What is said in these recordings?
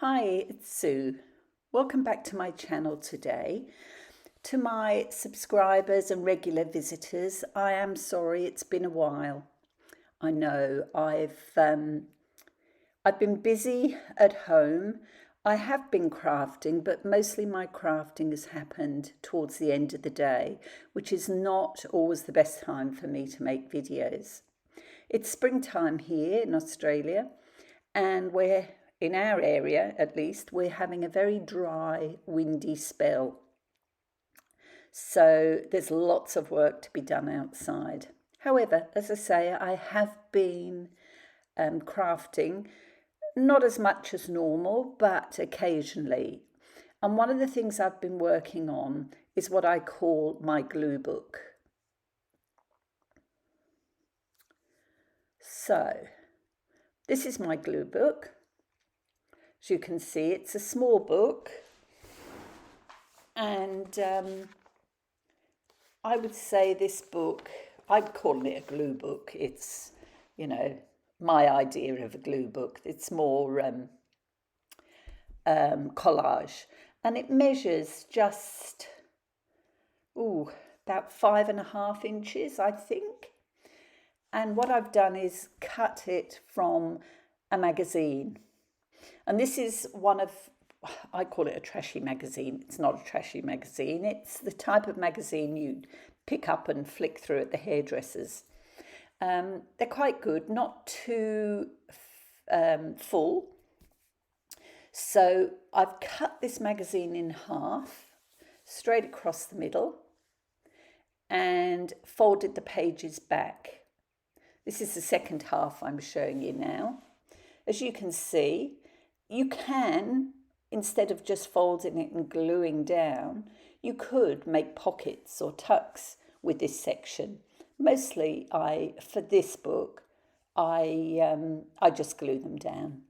Hi, it's Sue. Welcome back to my channel today. To my subscribers and regular visitors, I am sorry it's been a while. I know I've been busy at home. I have been crafting, but mostly my crafting has happened towards the end of the day, which is not always the best time for me to make videos. It's springtime here in Australia, and we're in our area at least, we're having a very dry, windy spell. So there's lots of work to be done outside. However, as I say, I have been crafting, not as much as normal, but occasionally. And one of the things I've been working on is what I call my glue book. So this is my glue book. As you can see, it's a small book, and I would say this book, I'd call it a glue book. It's, my idea of a glue book. It's more collage, and it measures just, about 5.5 inches, I think. And what I've done is cut it from a magazine. And this is I call it a trashy magazine. It's not a trashy magazine. It's the type of magazine you pick up and flick through at the hairdressers. They're quite good, not too full. So I've cut this magazine in half, straight across the middle, and folded the pages back. This is the second half I'm showing you now. As you can see, you can, instead of just folding it and gluing down, you could make pockets or tucks with this section. Mostly, for this book, I just glue them down.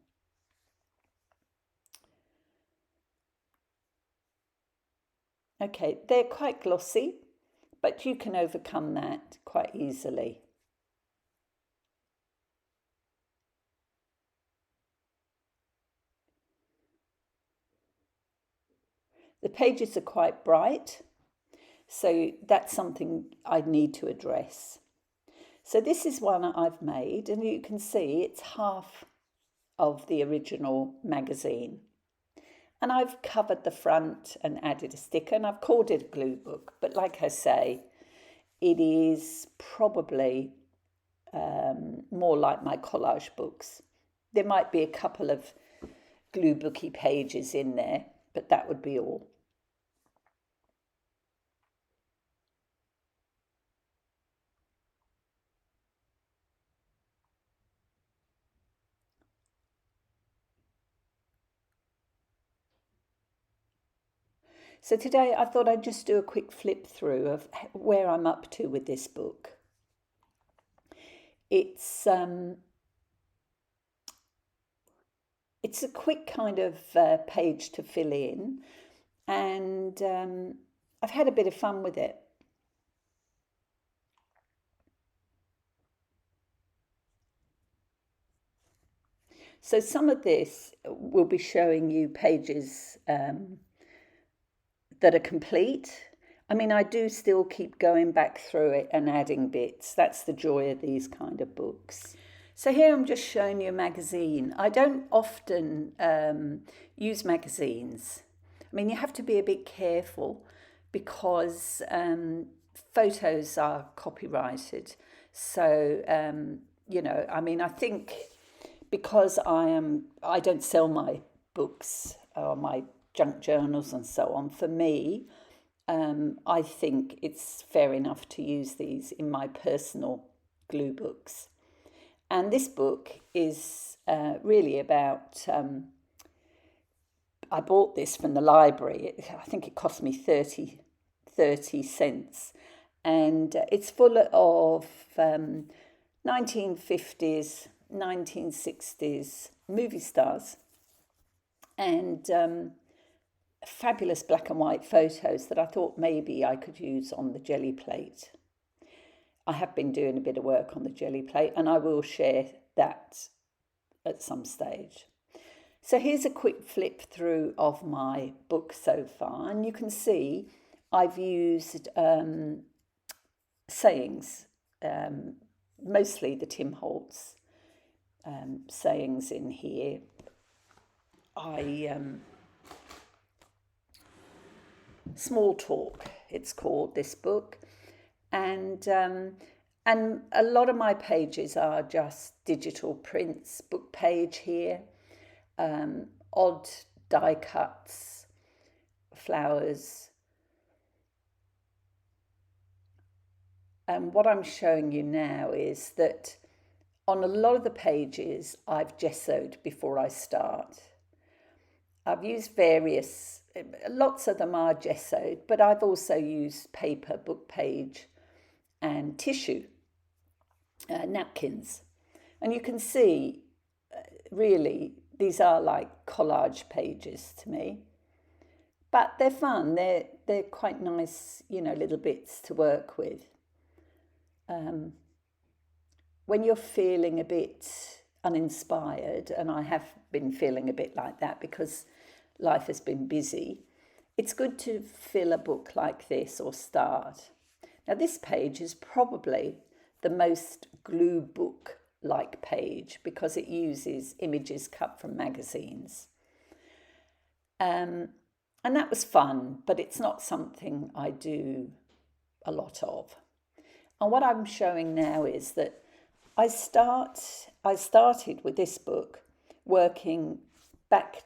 Okay, they're quite glossy, but you can overcome that quite easily. The pages are quite bright, so that's something I need to address. So this is one I've made, and you can see it's half of the original magazine. And I've covered the front and added a sticker, and I've called it a glue book. But like I say, it is probably more like my collage books. There might be a couple of glue booky pages in there, but that would be all. So today I thought I'd just do a quick flip through of where I'm up to with this book. It's a quick kind of page to fill in, and I've had a bit of fun with it. So some of this will be showing you pages that are complete. I mean, I do still keep going back through it and adding bits. That's the joy of these kind of books. So here I'm just showing you a magazine. I don't often use magazines. I mean, you have to be a bit careful because photos are copyrighted. So, I mean, I think because I don't sell my books or my junk journals and so on, for me, I think it's fair enough to use these in my personal glue books. And this book is really about, I bought this from the library. I think it cost me 30 cents. And it's full of 1950s, 1960s movie stars and fabulous black and white photos that I thought maybe I could use on the jelly plate. I have been doing a bit of work on the jelly plate, and I will share that at some stage. So here's a quick flip through of my book so far, and you can see I've used sayings, mostly the Tim Holtz sayings in here. Small Talk, it's called, this book, and a lot of my pages are just digital prints. Book page here, odd die cuts, flowers. And what I'm showing you now is that on a lot of the pages I've gessoed before I start. I've used lots of them are gessoed, but I've also used paper, book page, and tissue, napkins. And you can see, really, these are like collage pages to me. But they're fun, they're quite nice, little bits to work with. When you're feeling a bit uninspired, and I have been feeling a bit like that because life has been busy, it's good to fill a book like this or start. Now this page is probably the most glue book-like page because it uses images cut from magazines. And that was fun, but it's not something I do a lot of. And what I'm showing now is that I started with this book working back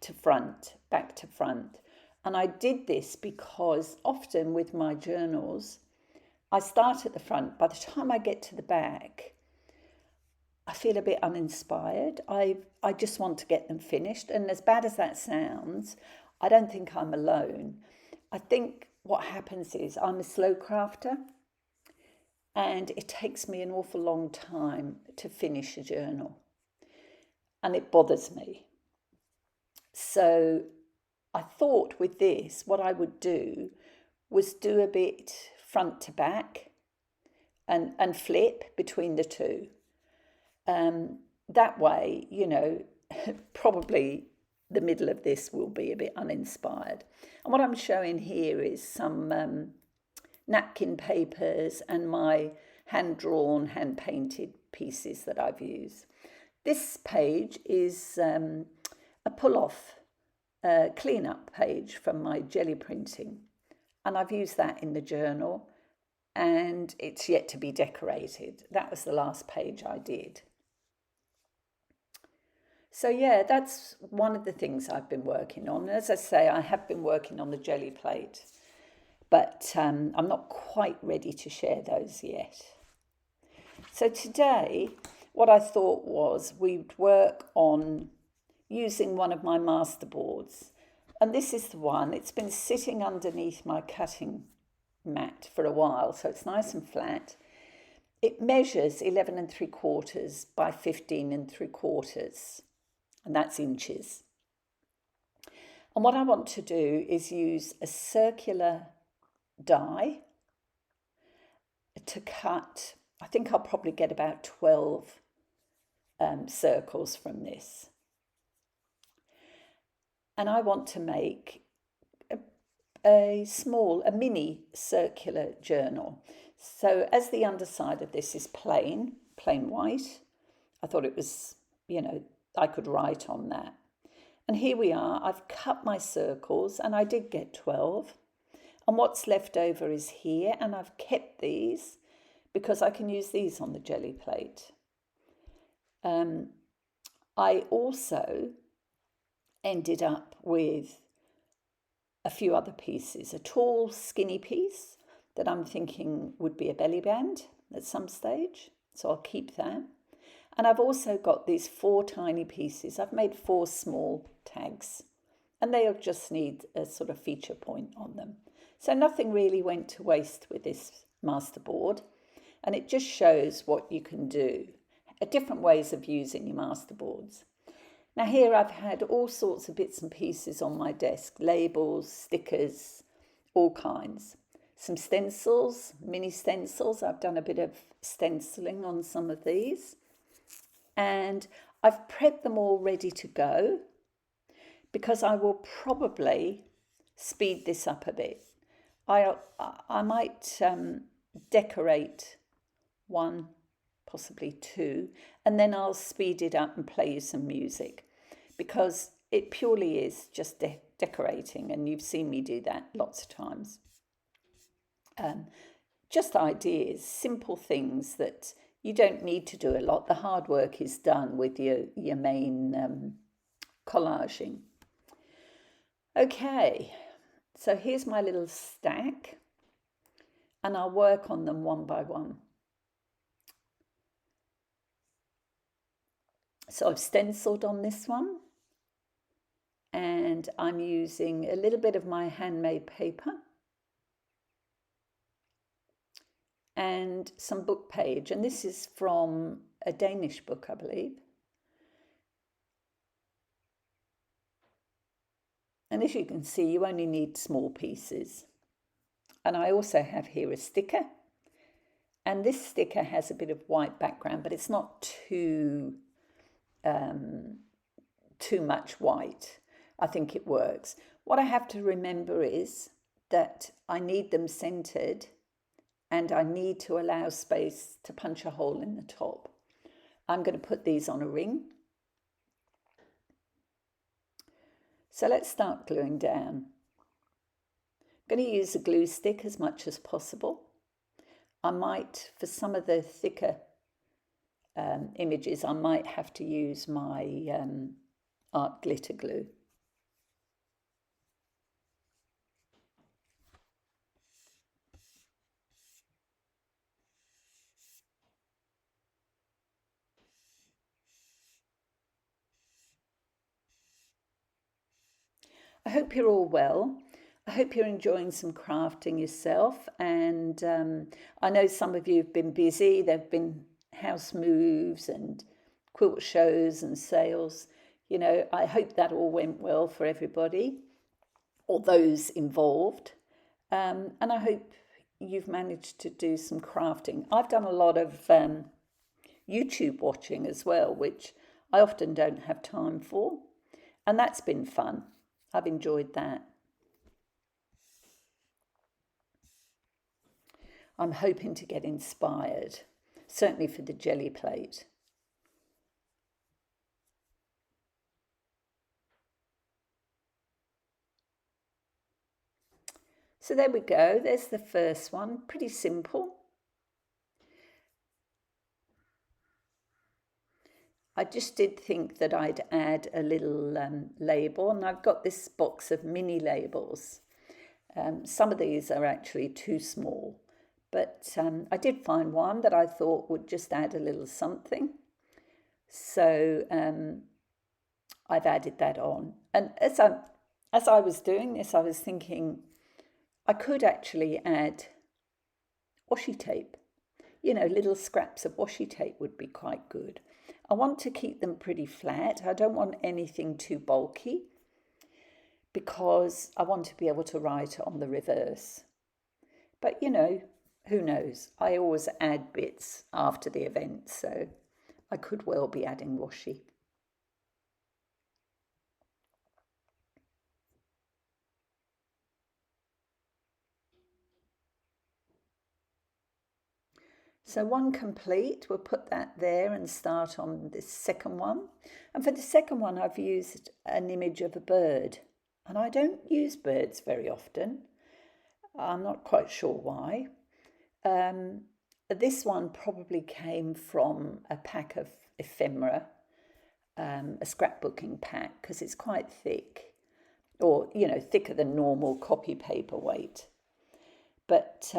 to front. And I did this because often with my journals, I start at the front. By the time I get to the back, I feel a bit uninspired. I just want to get them finished. And as bad as that sounds, I don't think I'm alone. I think what happens is I'm a slow crafter, and it takes me an awful long time to finish a journal. And it bothers me. So I thought with this, what I would do was do a bit front to back and flip between the two. That way, probably the middle of this will be a bit uninspired. And what I'm showing here is some napkin papers and my hand-drawn, hand-painted pieces that I've used. This page is a pull-off clean-up page from my jelly printing, and I've used that in the journal, and it's yet to be decorated. That was the last page I did. So yeah, that's one of the things I've been working on. As I say, I have been working on the jelly plate, but I'm not quite ready to share those yet. So today, what I thought was we'd work on using one of my masterboards. And this is the one. It's been sitting underneath my cutting mat for a while, so it's nice and flat. It measures 11 3/4 by 15 3/4, and that's inches. And what I want to do is use a circular die to cut. I think I'll probably get about 12 circles from this. And I want to make a mini circular journal. So as the underside of this is plain white, I thought it was, I could write on that. And here we are. I've cut my circles and I did get 12. And what's left over is here, and I've kept these because I can use these on the jelly plate. I also ended up with a few other pieces. A tall, skinny piece that I'm thinking would be a belly band at some stage, so I'll keep that. And I've also got these 4 tiny pieces. I've made 4 small tags, and they'll just need a sort of feature point on them. So nothing really went to waste with this masterboard, and it just shows what you can do, different ways of using your masterboards. Now here I've had all sorts of bits and pieces on my desk, labels, stickers, all kinds. Some stencils, mini stencils. I've done a bit of stenciling on some of these. And I've prepped them all ready to go because I will probably speed this up a bit. I might decorate one, possibly two, and then I'll speed it up and play you some music because it purely is just decorating, and you've seen me do that lots of times. Just ideas, simple things that you don't need to do a lot. The hard work is done with your main collaging. Okay, so here's my little stack, and I'll work on them one by one. So I've stenciled on this one, and I'm using a little bit of my handmade paper and some book page, and this is from a Danish book, I believe. And as you can see, you only need small pieces. And I also have here a sticker, and this sticker has a bit of white background, but it's not too much white. I think it works. What I have to remember is that I need them centered, and I need to allow space to punch a hole in the top. I'm going to put these on a ring. So let's start gluing down. I'm going to use a glue stick as much as possible. I might, for some of the thicker images, I might have to use my art glitter glue. I hope you're all well. I hope you're enjoying some crafting yourself. And I know some of you have been busy. There have been house moves and quilt shows and sales. You know, I hope that all went well for everybody, or those involved. And I hope you've managed to do some crafting. I've done a lot of YouTube watching as well, which I often don't have time for. And that's been fun. I've enjoyed that. I'm hoping to get inspired, certainly for the jelly plate. So there we go, there's the first one, pretty simple. I just did think that I'd add a little label, and I've got this box of mini labels. Some of these are actually too small, but I did find one that I thought would just add a little something. So I've added that on. And as I was doing this, I was thinking I could actually add washi tape. You know, little scraps of washi tape would be quite good. I want to keep them pretty flat. I don't want anything too bulky because I want to be able to write on the reverse. But you know, who knows? I always add bits after the event, so I could well be adding washi. So one complete, we'll put that there and start on this second one. And for the second one, I've used an image of a bird. And I don't use birds very often. I'm not quite sure why. This one probably came from a pack of ephemera, a scrapbooking pack, because it's quite thick, or, you know, thicker than normal copy paper weight. But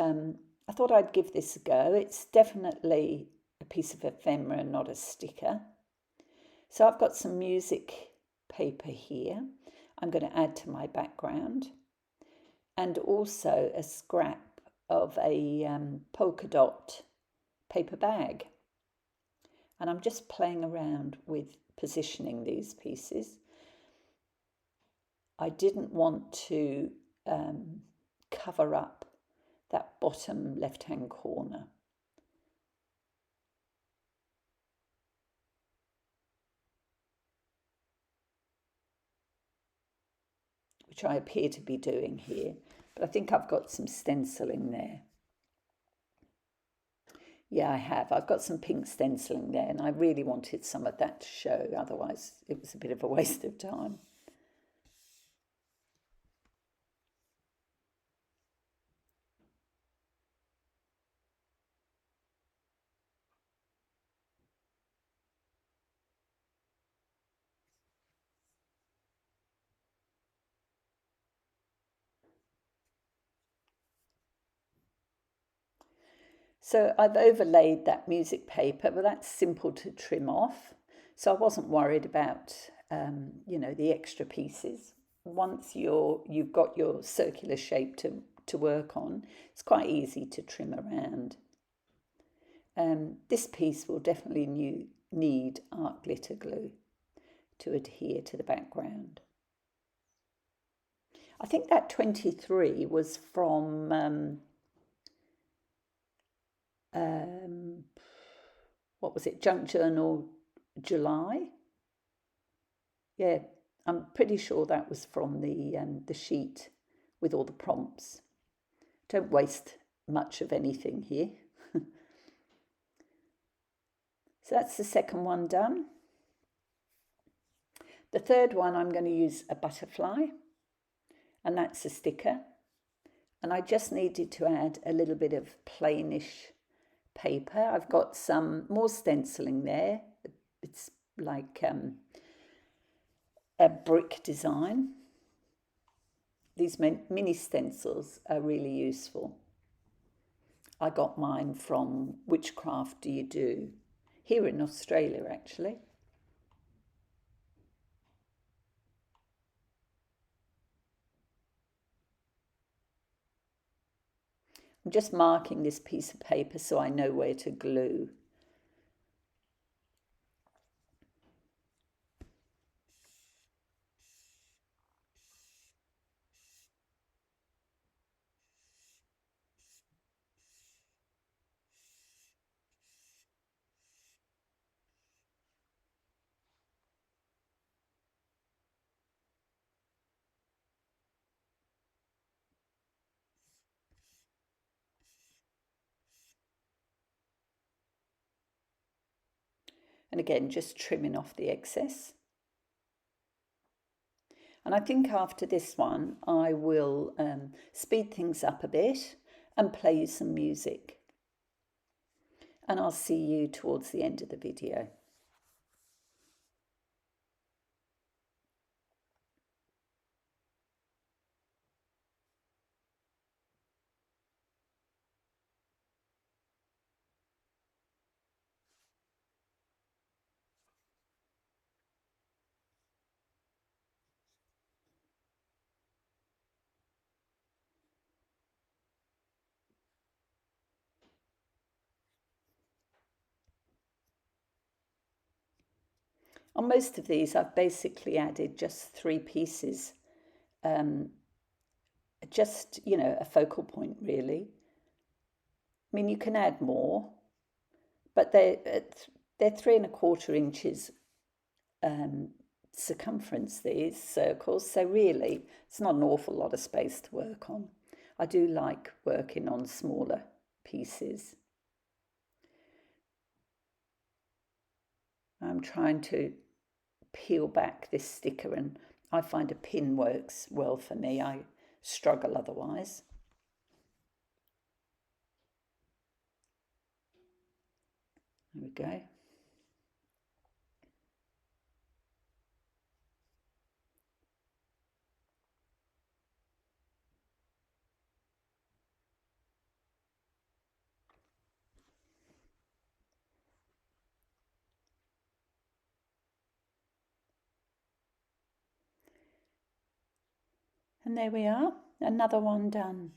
I thought I'd give this a go. It's definitely a piece of ephemera, not a sticker. So I've got some music paper here. I'm going to add to my background, and also a scrap of a polka dot paper bag. And I'm just playing around with positioning these pieces. I didn't want to cover up that bottom left-hand corner. which I appear to be doing here, but I think I've got some stenciling there. Yeah, I have. I've got some pink stenciling there, and I really wanted some of that to show, otherwise it was a bit of a waste of time. So I've overlaid that music paper, but that's simple to trim off. So I wasn't worried about, the extra pieces. Once you've got your circular shape to work on, it's quite easy to trim around. This piece will definitely need art glitter glue to adhere to the background. I think that 23 was from what was it, Junk Journal July? Yeah, I'm pretty sure that was from the sheet with all the prompts. Don't waste much of anything here. So that's the second one done. The third one, I'm going to use a butterfly, and that's a sticker. And I just needed to add a little bit of plainish paper. I've got some more stenciling there. It's like a brick design. These mini stencils are really useful. I got mine from Which Craft Do You Do? Here in Australia, actually. I'm just marking this piece of paper so I know where to glue. And again, just trimming off the excess. And I think after this one, I will speed things up a bit and play you some music. And I'll see you towards the end of the video. On most of these, I've basically added just 3 pieces, just, a focal point really. I mean, you can add more, but they're 3¼ inches circumference, these circles, so really it's not an awful lot of space to work on. I do like working on smaller pieces. I'm trying to peel back this sticker, and I find a pin works well for me. I struggle otherwise. There we go. And there we are, another one done.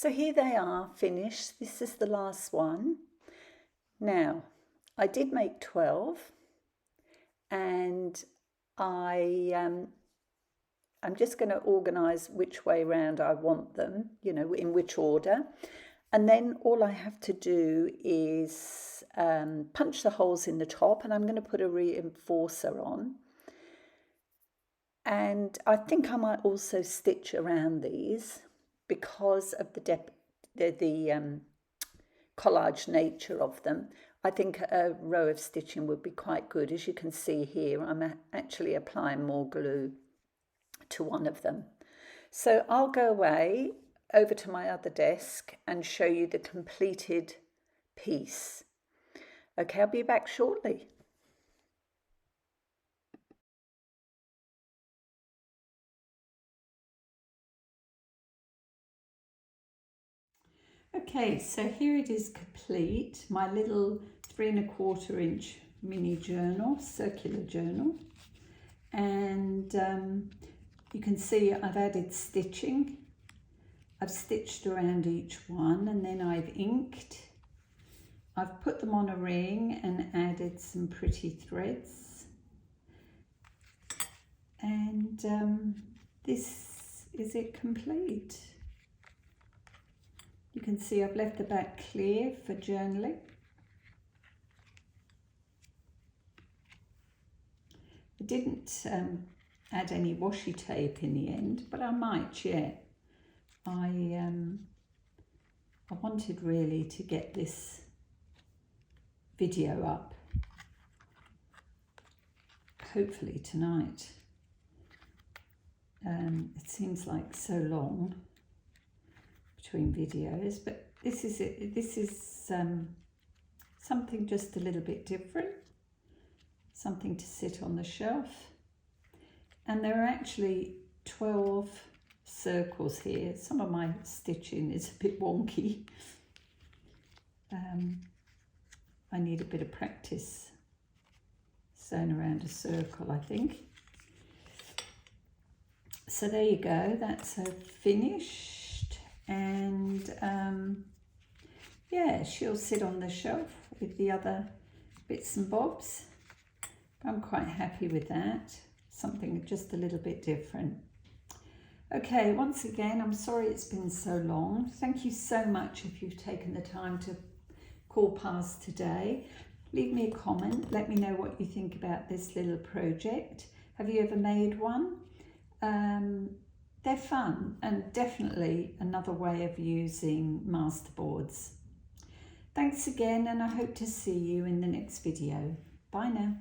So here they are finished. This is the last one. Now, I did make 12 and I'm just going to organise which way round I want them, in which order. And then all I have to do is punch the holes in the top, and I'm going to put a reinforcer on. And I think I might also stitch around these because of the collage nature of them. I think a row of stitching would be quite good. As you can see here, I'm actually applying more glue to one of them. So I'll go away over to my other desk and show you the completed piece. Okay, I'll be back shortly. Okay, so here it is complete, my little 3¼ inch mini journal, circular journal. And you can see I've added stitching. I've stitched around each one, and then I've inked. I've put them on a ring and added some pretty threads. And this is it complete. You can see I've left the back clear for journaling. I didn't add any washi tape in the end, but I might yet. I wanted really to get this video up, hopefully tonight. It seems like so long between videos, but this is it. This is something just a little bit different, something to sit on the shelf. And there are actually 12 circles here. Some of my stitching is a bit wonky. I need a bit of practice sewing around a circle, I think. So there you go, that's finished. And yeah, she'll sit on the shelf with the other bits and bobs. I'm quite happy with that. Something just a little bit different. Okay, once again, I'm sorry it's been so long. Thank you so much if you've taken the time to call past today. Leave me a comment. Let me know what you think about this little project. Have you ever made one? They're fun and definitely another way of using masterboards. Thanks again, and I hope to see you in the next video. Bye now.